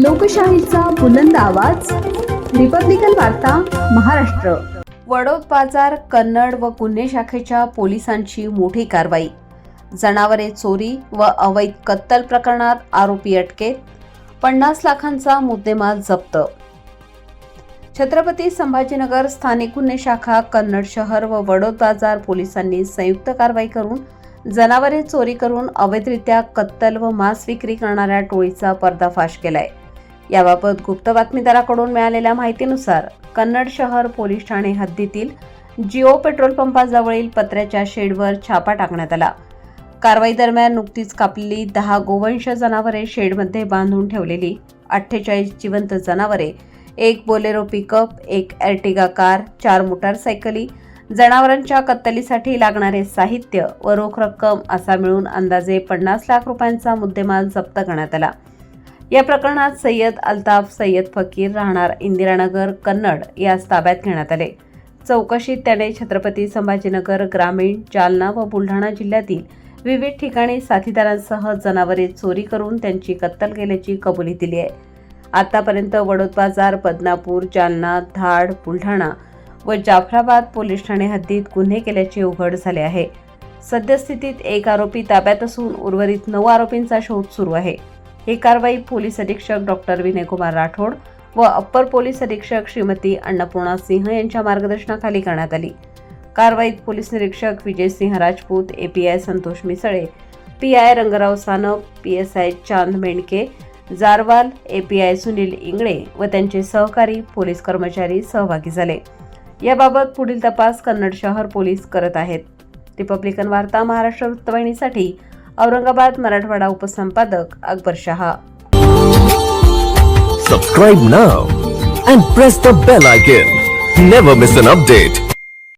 लोकशाहीचा बुलंद आवाज, रिपब्लिकन वार्ता महाराष्ट्र। वडोद बाजार कन्नड व गुन्हे शाखेच्या पोलिसांची मोठी कारवाई। जनावरे चोरी व अवैध कत्तल प्रकरणात आरोपी अटकेत, 50 लाखांचा मुद्देमाल जप्त। छत्रपती संभाजीनगर स्थानिक गुन्हे शाखा कन्नड शहर व वडोद बाजार पोलिसांनी संयुक्त कारवाई करून जनावरे चोरी करून अवैधरित्या कत्तल व मांस विक्री करणाऱ्या टोळीचा पर्दाफाश केलाय। याबाबत गुप्त बातमीदाराकडून मिळालेल्या माहितीनुसार कन्नड शहर पोलीस ठाणे हद्दीतील जिओ पेट्रोल पंपाजवळील पत्र्याच्या शेडवर छापा टाकण्यात आला। कारवाई दरम्यान नुकतीच कापलेली 10 गोवंश जनावरे शेडमध्ये बांधून ठेवलेली 48 जिवंत जनावरे, 1 बोलेरो पिकअप, 1 एर्टिगा कार, 4 मोटारसायकली, जनावरांच्या कत्तलीसाठी लागणारे साहित्य व रोख रक्कम असा मिळून अंदाजे 50 लाख रुपयांचा मुद्देमाल जप्त करण्यात आला। या प्रकरणात सय्यद अल्ताफ सय्यद फकीर राहणार इंदिरानगर कन्नड यास ताब्यात घेण्यात आले। चौकशीत त्याने छत्रपती संभाजीनगर ग्रामीण, जालना व बुलढाणा जिल्ह्यातील विविध ठिकाणी साथीदारांसह जनावरे चोरी करून त्यांची कत्तल केल्याची कबुली दिली आहे। आतापर्यंत वडोद बाजार, बदनापूर, जालना, धाड, बुलढाणा व जाफराबाद पोलीस ठाणे हद्दीत गुन्हे केल्याचे उघड झाले आहे। सद्यस्थितीत 1 आरोपी ताब्यात असून उर्वरित 9 आरोपींचा शोध सुरू आहे। ही कारवाई पोलीस अधीक्षक डॉक्टर विनयकुमार राठोड व अप्पर पोलीस अधीक्षक श्रीमती अन्नपूर्णा सिंह यांच्या मार्गदर्शनाखाली करण्यात आली। कारवाईत पोलीस निरीक्षक Vijay Singh Rajput, API Santosh Misale, PI Rangrao Sanap, PSI Chand Mendhake Jarwal, API Sunil Ingale व त्यांचे सहकारी पोलीस कर्मचारी सहभागी झाले। याबाबत पुढील तपास कन्नड शहर पोलीस करत आहेत। रिपब्लिकन वार्ता Maharashtra वृत्तवाहिनीसाठी Aurangabad Marathwada उपसंपादक Akbar Shah. Subscribe now and press the bell icon. Never miss an update.